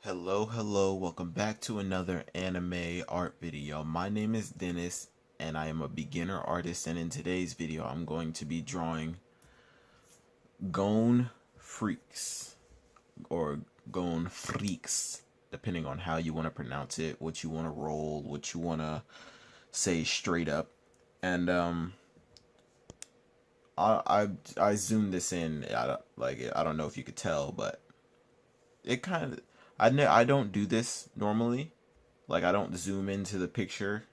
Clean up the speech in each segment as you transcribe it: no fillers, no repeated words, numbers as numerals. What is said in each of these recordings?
Hello, welcome back to another anime art video. My name is Dennis and I am a beginner artist, and in today's video I'm going to be drawing Gon Freaks or Gon Freaks, depending on how you want to pronounce it, what you want to roll, what you want to say straight up. And I zoomed this in. I don't know if you could tell, but it kind of I don't do this normally. Like, I don't zoom into the picture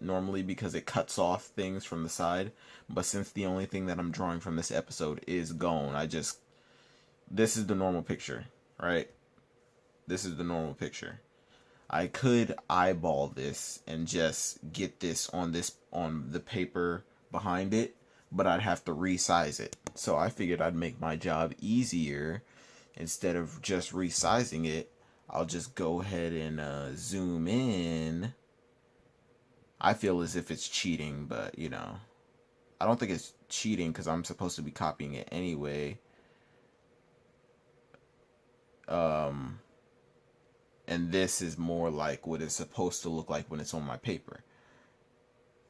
normally because it cuts off things from the side. But since the only thing that I'm drawing from this episode is Gon, this is the normal picture, right? This is the normal picture. I could eyeball this and just get this on the paper behind it, but I'd have to resize it. So I figured I'd make my job easier. Instead of just resizing it, I'll just go ahead and zoom in. I feel as if it's cheating, but I don't think it's cheating because I'm supposed to be copying it anyway. And this is more like what it's supposed to look like when it's on my paper.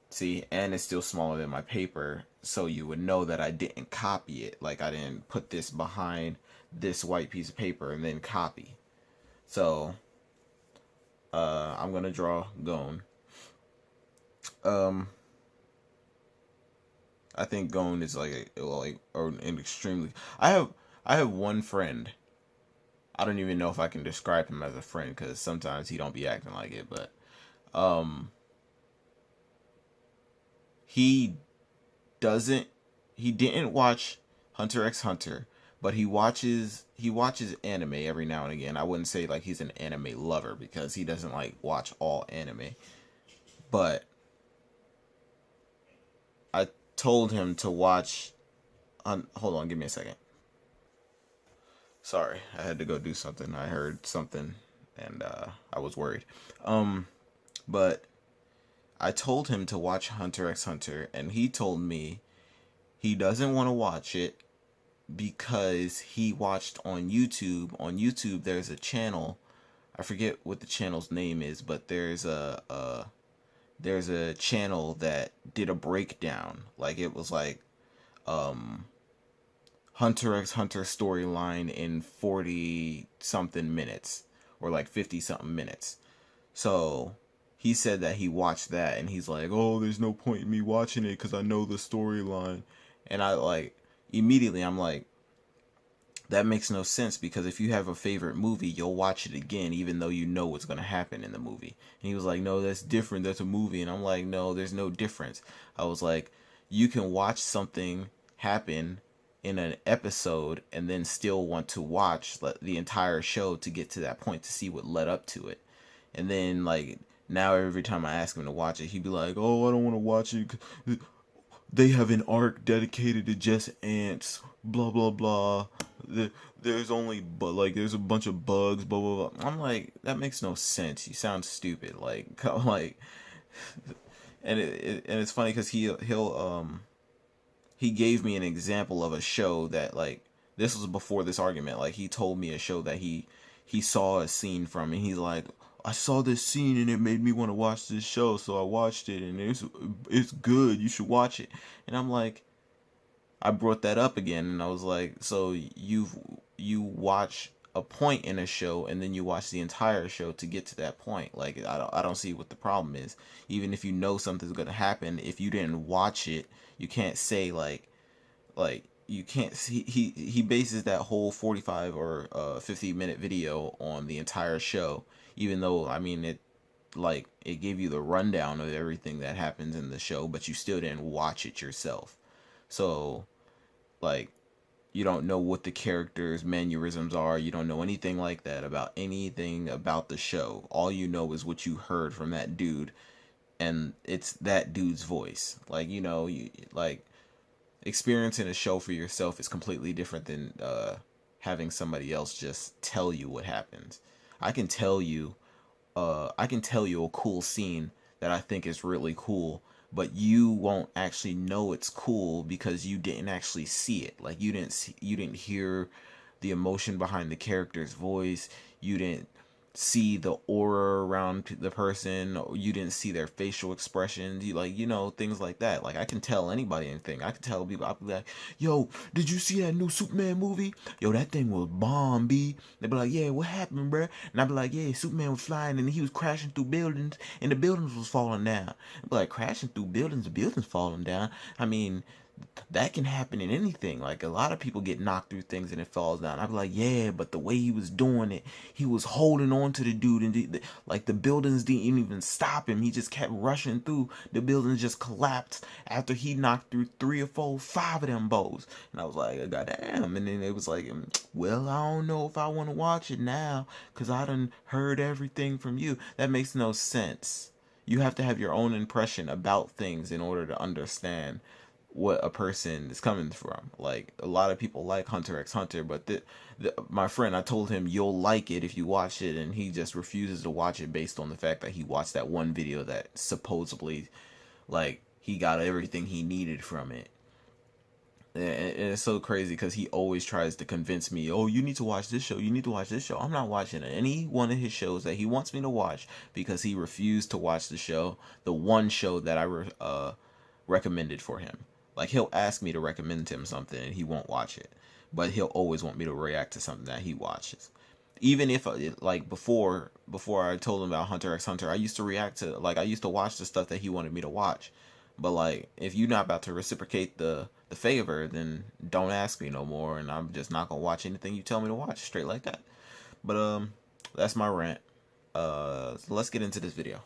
See, and it's still smaller than my paper, so you would know that I didn't copy it. Like, I didn't put this behind this white piece of paper and then copy. So, I'm gonna draw Gon. I think Gon is an extremely. I have one friend. I don't even know if I can describe him as a friend because sometimes he don't be acting like it, but he didn't watch Hunter x Hunter, but he watches anime every now and again. I wouldn't say like he's an anime lover because he doesn't like watch all anime. But I told him to watch hold on, give me a second. Sorry, I had to go do something. I heard something and I was worried. But I told him to watch Hunter x Hunter, and he told me he doesn't want to watch it because he watched on YouTube. On YouTube, there's a channel. I forget what the channel's name is, but there's a channel that did a breakdown. Like, it was like Hunter x Hunter storyline in 40 something minutes or like 50 something minutes. So he said that he watched that and he's like, oh, there's no point in me watching it because I know the storyline. And immediately I'm like, that makes no sense, because if you have a favorite movie, you'll watch it again even though you know what's going to happen in the movie. And he was like, no, that's different, that's a movie. And I'm like, no, there's no difference. I was like, you can watch something happen in an episode and then still want to watch the entire show to get to that point to see what led up to it. And then, like, now every time I ask him to watch it, he'd be like, oh, I don't want to watch it. They have an arc dedicated to just ants, blah, blah, blah. There's a bunch of bugs, blah, blah, blah. I'm like, that makes no sense. You sound stupid. And it's funny because he gave me an example of a show that, like, this was before this argument. Like, he told me a show that he saw a scene from, and he's like, I saw this scene and it made me want to watch this show, so I watched it and it's good. You should watch it. And I'm like, I brought that up again, and I was like, so you watch a point in a show and then you watch the entire show to get to that point. Like, I don't see what the problem is. Even if you know something's gonna happen, if you didn't watch it, you can't say like you can't see. He bases that whole 45 or 50-minute video on the entire show, even though, I mean, it gave you the rundown of everything that happens in the show, but you still didn't watch it yourself. So, like, you don't know what the characters' mannerisms are. You don't know anything like that about anything about the show. All you know is what you heard from that dude, and it's that dude's voice. Like, experiencing a show for yourself is completely different than having somebody else just tell you what happens. I can tell you a cool scene that I think is really cool, but you won't actually know it's cool because you didn't actually see it. Like, you didn't hear the emotion behind the character's voice. You didn't see the aura around the person, or you didn't see their facial expressions, you like, things like that. Like, I can tell anybody anything. I can tell people. I'll be like, yo, did you see that new Superman movie? Yo, that thing was bomb, B. They be like, yeah, what happened, bruh? And I be like, yeah, Superman was flying and he was crashing through buildings and the buildings was falling down. I be like, crashing through buildings, the buildings falling down. I mean, that can happen in anything. Like, a lot of people get knocked through things and it falls down. I'd be like, yeah, but the way he was doing it, he was holding on to the dude, and like, the buildings didn't even stop him. He just kept rushing through. The buildings just collapsed after he knocked through 3 or 4, 5 of them bows. And I was like, goddamn. And then it was like, well, I don't know if I want to watch it now because I done heard everything from you. That makes no sense. You have to have your own impression about things in order to understand what a person is coming from. Like, a lot of people like Hunter x Hunter, but my friend, I told him you'll like it if you watch it, and he just refuses to watch it based on the fact that he watched that one video that supposedly, like, he got everything he needed from it. And it's so crazy because he always tries to convince me, oh, you need to watch this show, you need to watch this show. I'm not watching any one of his shows that he wants me to watch because he refused to watch the one show that I recommended for him. Like, he'll ask me to recommend him something and he won't watch it, but he'll always want me to react to something that he watches. Even if, like, before I told him about Hunter x Hunter, I used to react to, like, I used to watch the stuff that he wanted me to watch. But, like, if you're not about to reciprocate the favor, then don't ask me no more, and I'm just not gonna watch anything you tell me to watch, straight like that. But that's my rant. So let's get into this video.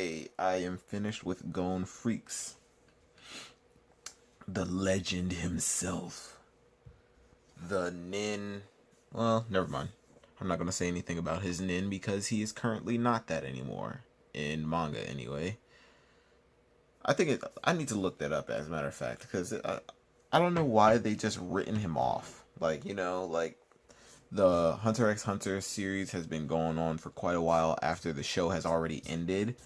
today I am finished with Gon Freaks. The legend himself. The Nin. Well, never mind. I'm not going to say anything about his Nin because he is currently not that anymore. In manga, anyway. I need to look that up, as a matter of fact, because I don't know why they just written him off. Like, you know, like, the Hunter x Hunter series has been going on for quite a while after the show has already ended.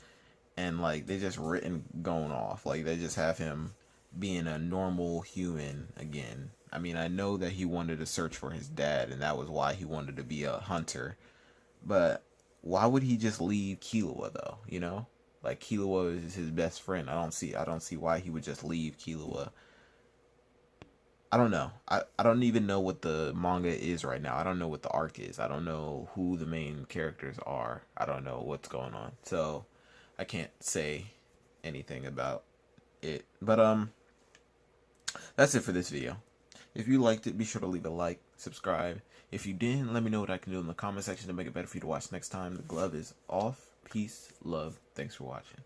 And, like, they just written Gon off. Like, they just have him being a normal human again. I mean, I know that he wanted to search for his dad, and that was why he wanted to be a hunter. But why would he just leave Killua, though, you know? Like, Killua is his best friend. I don't see why he would just leave Killua. I don't know. I don't even know what the manga is right now. I don't know what the arc is. I don't know who the main characters are. I don't know what's going on. So, I can't say anything about it. But, that's it for this video. If you liked it, be sure to leave a like, subscribe. If you didn't, let me know what I can do in the comment section to make it better for you to watch next time. The glove is off. Peace, love. Thanks for watching.